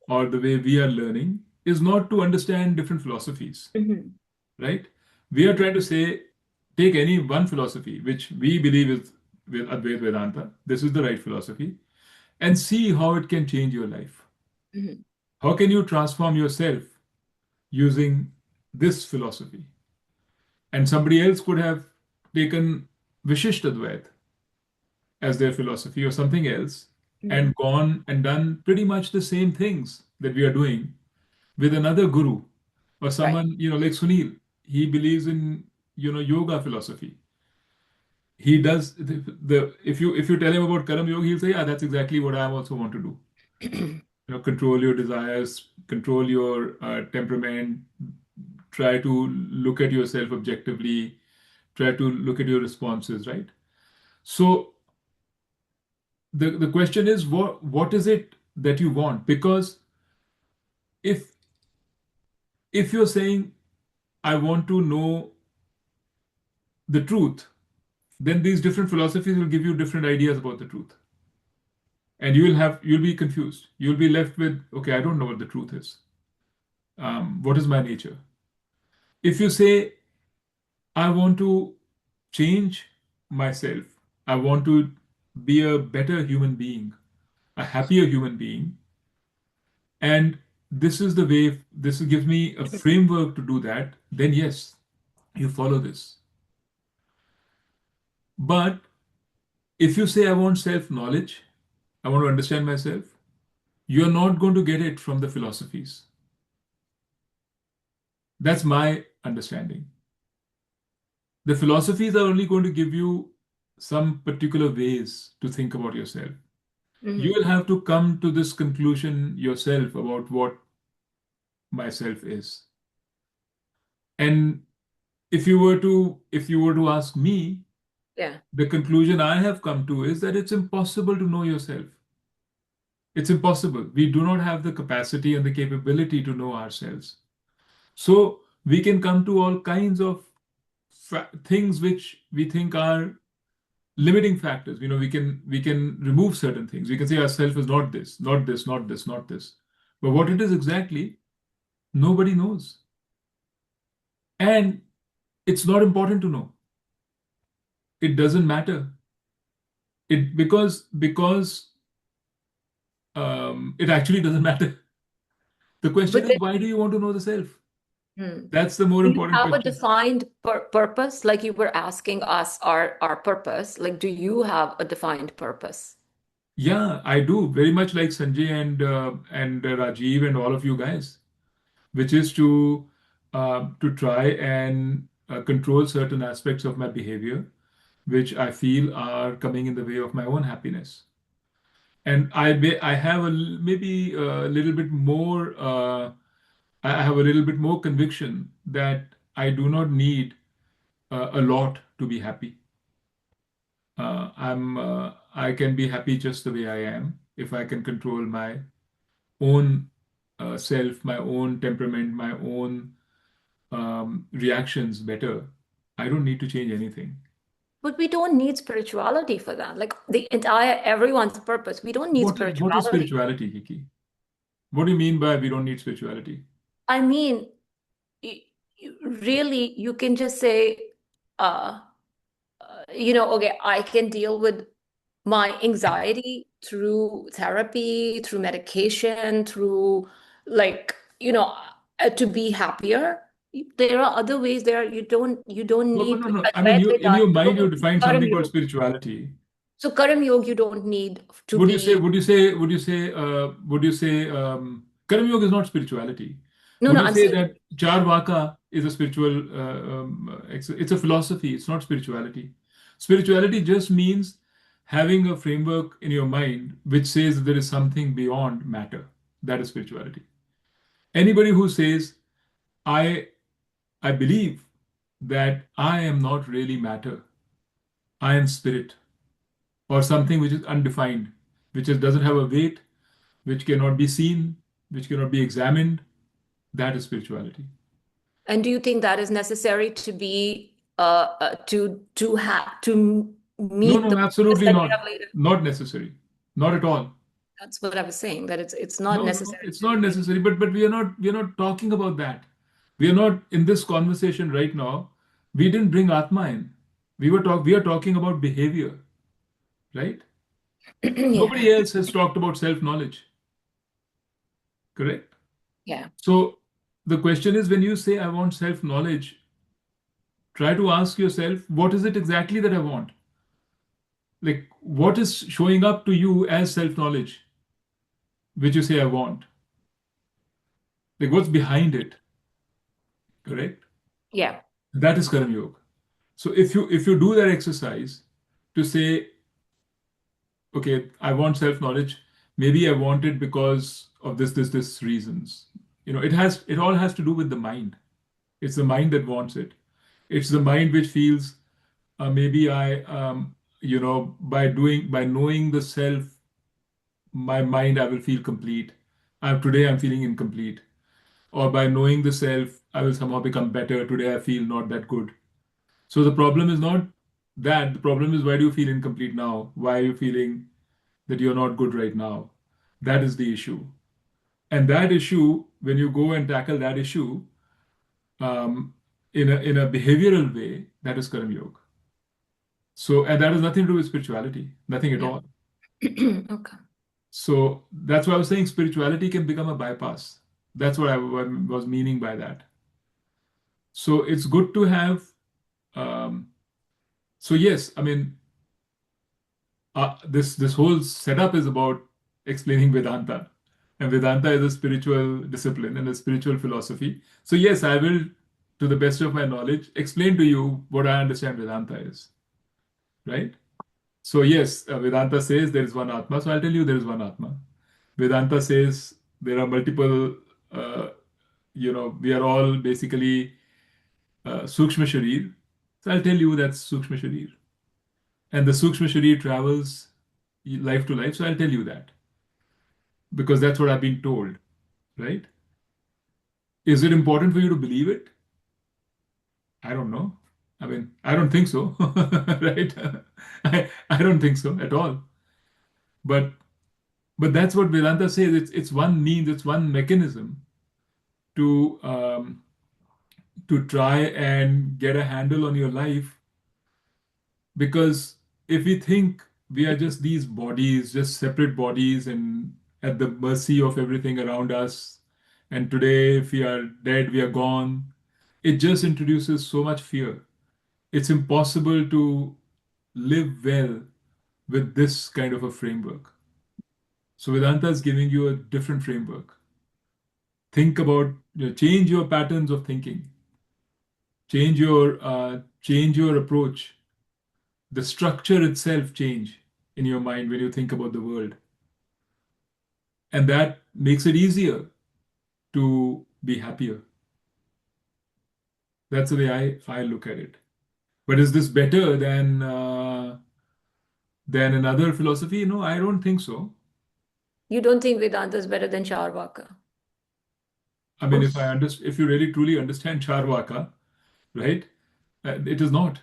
or the way we are learning, is not to understand different philosophies, Mm-hmm. right? We are trying to say, take any one philosophy, which we believe is with Advaita Vedanta, this is the right philosophy, and see how it can change your life. Mm-hmm. How can you transform yourself using this philosophy? And somebody else could have taken Vishisht Advait as their philosophy or something else and gone and done pretty much the same things that we are doing with another guru or Right. someone, like Sunil. He believes in, yoga philosophy. He does if you tell him about Karam Yoga, he'll say, yeah, that's exactly what I also want to do. Control your desires, control your temperament, try to look at yourself objectively, try to look at your responses, right? So the question is, what is it that you want? Because if you're saying, I want to know the truth, then these different philosophies will give you different ideas about the truth. and you'll be confused. You'll be left with, okay, I don't know what the truth is. What is my nature? If you say, I want to change myself, I want to be a better human being, a happier human being, and this is the way, this gives me a framework to do that, then yes, you follow this. But if you say, I want self knowledge, I want to understand myself, you're not going to get it from the philosophies. That's my understanding. The philosophies are only going to give you some particular ways to think about yourself. You will have to come to this conclusion yourself about what myself is. And if you were to ask me, Yeah. the conclusion I have come to is that it's impossible to know yourself. It's impossible. We do not have the capacity and the capability to know ourselves. So we can come to all kinds of things which we think are limiting factors. We can remove certain things. We can say ourself is not this, not this, not this, not this. But what it is exactly, nobody knows. And it's not important to know. It doesn't matter. Because it actually doesn't matter. The question But is, why do you want to know the self? then, That's the more do you important have a question. defined purpose? Like you were asking us our purpose. Like, do you have a defined purpose? Yeah, I do. Very much like Sanjay and Rajiv and all of you guys, which is to try and control certain aspects of my behavior, which I feel are coming in the way of my own happiness. And I have maybe a little bit more. I have a little bit more conviction that I do not need a lot to be happy. I can be happy just the way I am if I can control my own self, my own temperament, my own reactions better. I don't need to change anything. But we don't need spirituality for that. Like the entire everyone's purpose. We don't need What is spirituality. spirituality, Kiki? What do you mean by we don't need spirituality? I mean, really, you can just say, uh, okay, I can deal with my anxiety through therapy, through medication, through like, to be happier. There are other ways there. You don't No, but need no, no. I mean, Advaita in your mind, Vedanta, you define Karam something called Yoga. spirituality. So Karam Yoga, you don't need to Would you say, be. would you say, would you say, would you say, Karma Yoga is not spirituality? No, Would no, you I'm say saying that Charvaka is a spiritual, it's a philosophy, it's not spirituality. Spirituality just means having a framework in your mind which says that there is something beyond matter. That is spirituality. Anybody who says, I, I believe that I am not really matter, I am spirit, or something which is undefined, which doesn't have a weight, which cannot be seen, which cannot be examined, that is spirituality. And do you think that is necessary to be to No, meet no, the purpose absolutely that you not. have later? Not necessary. Not at all. That's what I was saying, that it's not No, no, no, necessary it's to not be. necessary. But we are not talking about that. We are not in this conversation right now. We didn't bring Atma in. We are talking about behavior, right? Yeah, Nobody else has talked about self-knowledge, correct? yeah. So the question is, when you say I want self-knowledge, try to ask yourself, what is it exactly that I want? Like, what is showing up to you as self-knowledge, which you say I want? Like, what's behind it, correct? Yeah. That is Karma Yoga. So if you do that exercise to say, okay, I want self-knowledge, maybe I want it because of this reasons. It all has to do with the mind. It's the mind that wants it. It's the mind which feels maybe by knowing the self, my mind, I will feel complete. Today I'm feeling incomplete. Or by knowing the self, I will somehow become better. Today I feel not that good. So the problem is not that. The problem is, why do you feel incomplete now? Why are you feeling? that you're not good right now. That is the issue. And that issue, when you go and tackle that issue um, in a behavioral way, that is Karma Yoga. So, and that has nothing to do with spirituality, nothing at Yeah. all. Okay. So that's why I was saying spirituality can become a bypass. That's what I was meaning by that. So it's good to have. Um, so yes, I mean, this whole setup is about explaining Vedanta, and Vedanta is a spiritual discipline and a spiritual philosophy. So yes, I will, to the best of my knowledge, explain to you what I understand Vedanta is. Right? So yes, Vedanta says there is one Atma. So I'll tell you there is one Atma. Vedanta says there are multiple. Uh, we are all basically Sukshma Sharir. So I'll tell you that's Sukshma Sharir. And the Sukshma Sharir travels life to life. So I'll tell you that because that's what I've been told, right? Is it important for you to believe it? I don't know. I mean, I don't think so, right? I don't think so at all. But that's what Vedanta says. It's one means, it's one mechanism to try and get a handle on your life. Because if we think we are just these bodies, just separate bodies, and at the mercy of everything around us, and today if we are dead, we are gone, it just introduces so much fear. It's impossible to live well with this kind of a framework. So Vedanta is giving you a different framework. Think about, change your patterns of thinking, change your approach, the structure itself change in your mind when you think about the world, and that makes it easier to be happier. That's the way I look at it. But is this better than another philosophy? No, I don't think so. You don't think Vedanta is better than Charvaka? I mean, if you really truly understand Charvaka, right, it is not.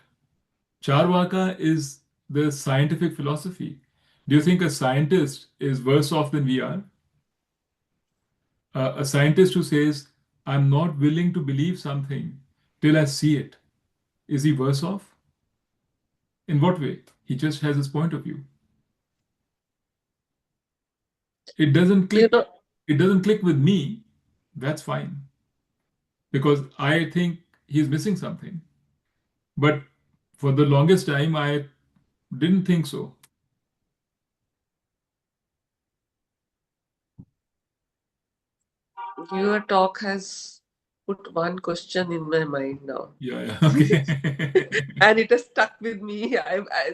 Charvaka is the scientific philosophy. Do you think a scientist is worse off than we are? A scientist who says, I'm not willing to believe something till I see it, is he worse off? In what way? He just has his point of view. It doesn't You click. know, It doesn't click with me. That's fine because I think he's missing something. But for the longest time, I didn't think so. your talk has put one question in my mind now. Yeah, yeah, okay. And it has stuck with me.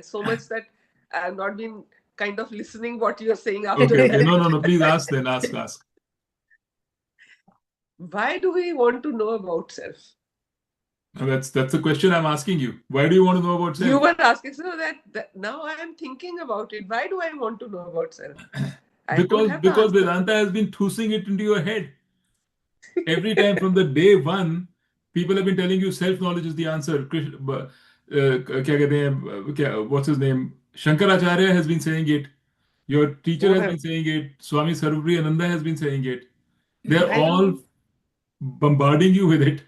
So much that I have not been kind of listening what you're saying Okay, after okay. that. No, no, no. Please ask then. Ask. Why do we want to know about self? That's the question I'm asking you. Why do you want to know about You self? were asking, so that now I am thinking about it. Why do I want to know about self? I don't have the Because answer. Vedanta has been thrusting it into your head. Every time from the day one, people have been telling you self-knowledge is the answer. क्या कहते हैं, what's his name? Shankaracharya has been saying it. Your teacher has been Whatever. saying it. Swami Sarvabri Ananda has been saying it. They're I all know. bombarding you with it,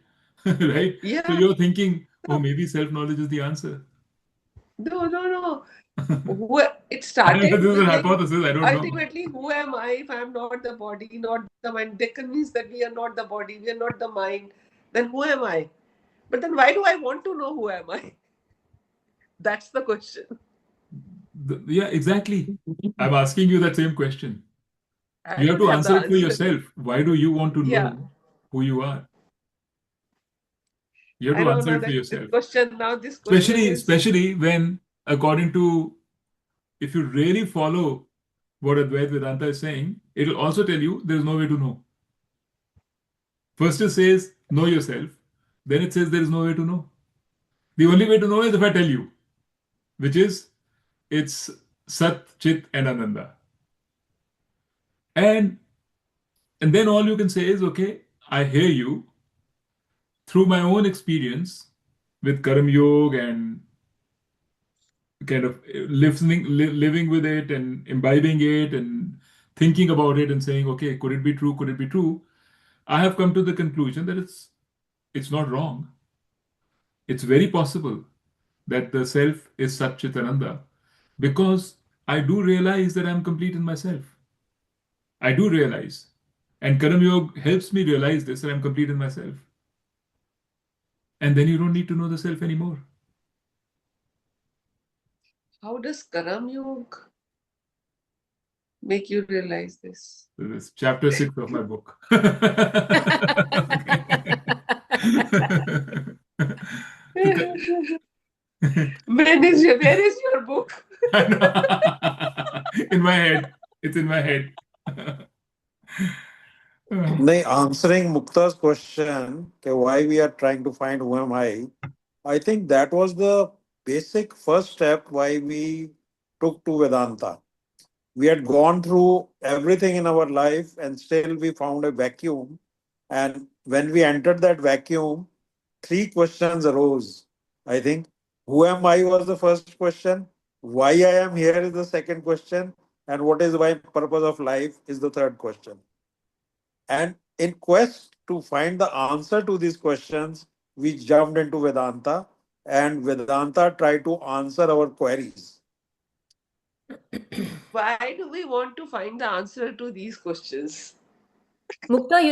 right? So Yeah. you're thinking, oh, maybe self-knowledge is the answer. No, no, no. Who, it This started is a with like, hypothesis. I don't know. ultimately, who am I if I'm not the body, not the mind? They're convinced that we are not the body, we are not the mind. Then who am I? But then why do I want to know who am I? That's the question. Yeah, exactly. I'm asking you that same question. I You have don't to have the answer it for answer. yourself. Why do you want to Yeah. know who you are? You have I to know answer now it for that yourself. this question is, Especially when, according to, if you really follow what Advaita Vedanta is saying, it'll also tell you there's no way to know. First it says know yourself, then it says there is no way to know. The only way to know is if I tell you, which is it's Sat, Chit, and Ananda. And then all you can say is, okay, I hear you through my own experience with Karam Yoga and kind of living with it and imbibing it and thinking about it and saying, okay, could it be true? Could it be true? I have come to the conclusion that it's not wrong. It's very possible that the self is Sat Chit Ananda because I do realize that I'm complete in myself. I do realize. And Karam Yoga helps me realize this that I'm complete in myself. And then you don't need to know the self anymore. How does Karam Yoga make you realize this? So this is chapter 6 of my book. So, Where is your book? in my head. It's in my head. Nay, answering Mukta's question, okay, why we are trying to find who am I think that was the basic first step why we took to Vedanta. We had gone through everything in our life and still we found a vacuum. And when we entered that vacuum, three questions arose. I think who am I was the first question, why I am here is the second question, and what is my purpose of life is the third question. And in quest to find the answer to these questions, we jumped into Vedanta, and Vedanta tried to answer our queries. Why do we want to find the answer to these questions? Mukta,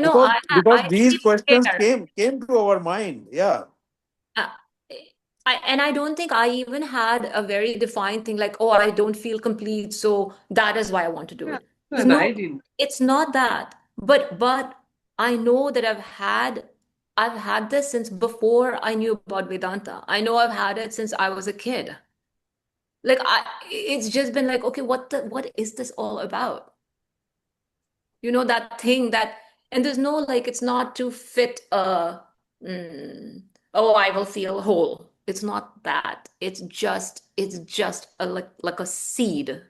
Because I these feel questions scared. came to our mind. Yeah. Uh, and I don't think I even had a very defined thing like, oh, I don't feel complete, so that is why I want to do Yeah, it. even No, I didn't. it's not that. But I know that I've had this since before I knew about Vedanta. I know I've had it since I was a kid. Like it's just been like, okay, what is this all about? That thing that, and there's no like, it's not to fit mm, oh, I will feel whole. It's not that. It's just like a seed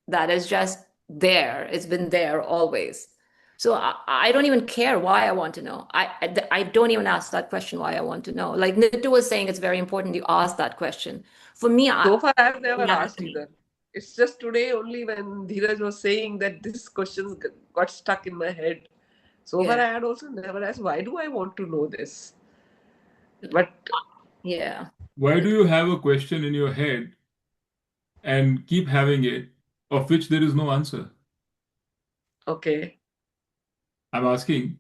that is just there. It's been there always. So I don't even care why I want to know. I don't even ask that question why I want to know. Like Nitu was saying, it's very important you ask that question. For me, So far, I've never asked automatically. either. It's just today only when Dheeraj was saying that this questions got stuck in my head. So far, Yeah. I had also never asked, why do I want to know this? But Yeah. Why do you have a question in your head and keep having it, of which there is no answer? okay. I'm asking,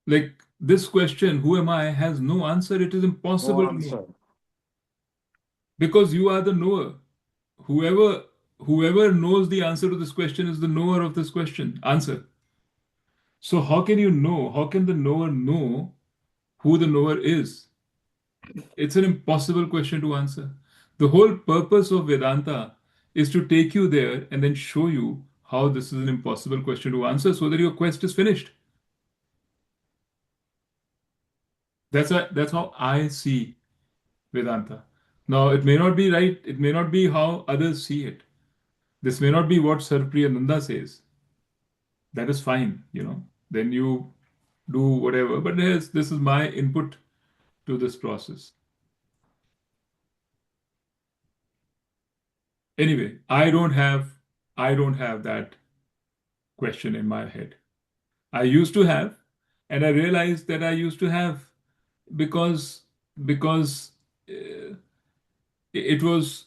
like, this question, who am I, has no answer. It is No impossible to know answer. because you are the knower. Whoever whoever knows the answer to this question is the knower of this question answer. So how can you know? How can the knower know who the knower is? It's an impossible question to answer. The whole purpose of Vedanta is to take you there and then show you how this is an impossible question to answer so that your quest is finished. That's how I see Vedanta. Now, it may not be right, it may not be how others see it. This may not be what Sarpriyananda says. That is fine. Then you do whatever. But this is my input to this process. Anyway, I don't have that question in my head. I used to have, and I realized that I used to have because because it was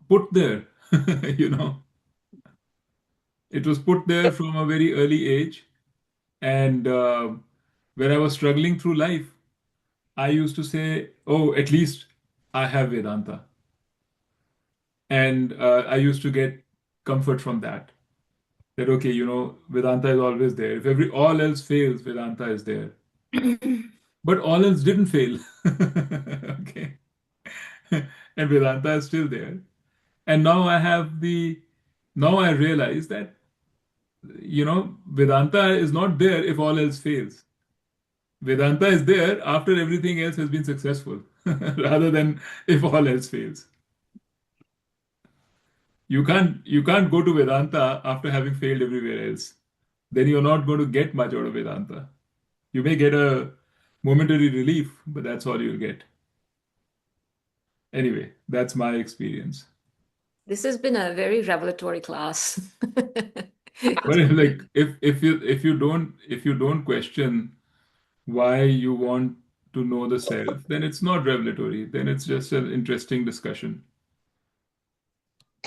put there. you know, it was put there from a very early age, and when I was struggling through life, I used to say, "Oh, at least I have Vedanta," and I used to get comfort from that. That okay, Vedanta is always there. If all else fails, Vedanta is there. But all else didn't fail. Okay. And Vedanta is still there. And now I realize that, Vedanta is not there if all else fails. Vedanta is there after everything else has been successful, rather than if all else fails. You can't go to Vedanta after having failed everywhere else. Then you're not going to get much out of Vedanta. You may get a momentary relief, but that's all you'll get. Anyway, that's my experience. This has been a very revelatory class. But like if you don't question why you want to know the self, then it's not revelatory. Then it's just an interesting discussion.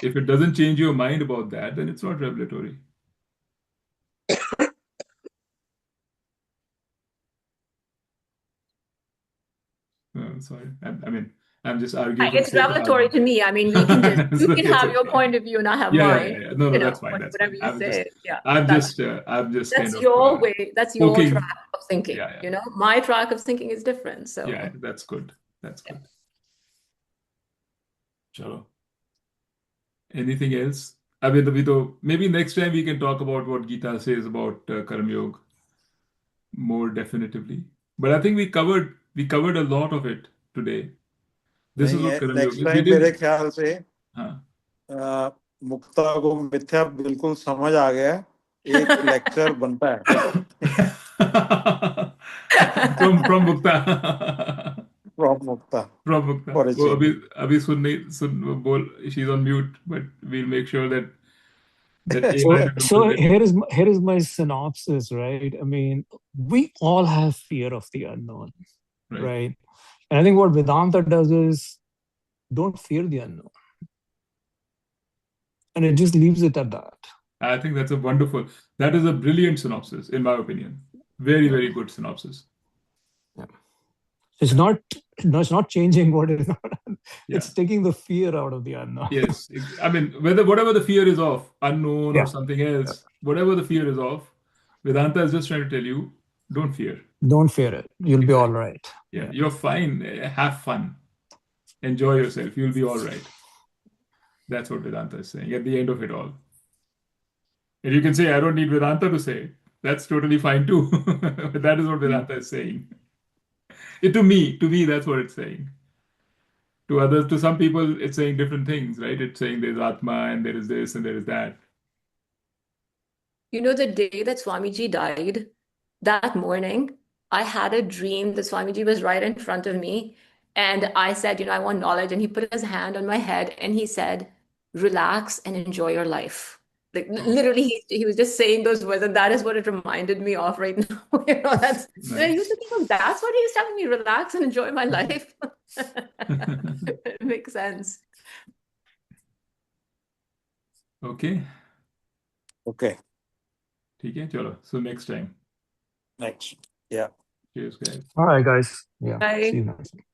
If it doesn't change your mind about that, then it's not revelatory. Sorry. I mean, I'm just arguing for the It's sake of revelatory arguing. to me. I mean, we can just, you So can it's have your okay. point of view and I have Yeah, mine. yeah, yeah. No, You know, that's fine. That's whatever fine. you say. Yeah, I'm that's just kind of your way. That's your poking. track of thinking. Yeah, yeah. You know, my track of thinking is different. So Yeah, that's good. That's good. Chalo. Anything else? I mean, maybe next time we can talk about what Gita says about Karma Yoga more definitively. But I think we covered a lot of it today. This is नहीं what है, Karma next Yoga is. We time मेरे didn't. ख्याल से हाँ. मुक्ता को मिथ्या बिल्कुल समझ आ गया है, एक लेक्चर बनता है from Mukta. From Mukta From Mukta. For a वो चेंज. अभी सुन बोल. She's on mute, but we'll make sure that So, AI so remembers it. here is my synopsis, right? I mean, we all have fear of the unknown, Right. right? And I think what Vedanta does is don't fear the unknown, and it just leaves it at that. I think that is a brilliant synopsis, in my opinion. Very, very good synopsis. Yeah. It's not, no, it's not changing what is not. It's Yeah. taking the fear out of the unknown. Yes. I mean, whatever the fear is of, unknown Yeah. or something else, whatever the fear is of, Vedanta is just trying to tell you, don't fear. Don't fear it. You'll be all Exactly. right. Yeah, you're fine. Have fun. Enjoy yourself. You'll be all right. That's what Vedanta is saying at the end of it all. And you can say, I don't need Vedanta to say it. That's totally fine too. But that is what Vedanta is saying. To me, that's what it's saying. To others, to some people, it's saying different things, right? It's saying there's Atma and there is this and there is that. you know, the day that Swamiji died, that morning, I had a dream that Swamiji was right in front of me. And I said, you know, I want knowledge. And he put his hand on my head and he said, relax and enjoy your life. Like literally, he was just saying those words, and that is what it reminded me of right now. You know, that's I used to think, oh, that's what he's telling me, relax and enjoy my life. It makes sense. Okay. Okay, ठीक है, चलो. So next time. next. Yeah. Cheers, guys. All right, guys. Yeah. Bye. See you next time.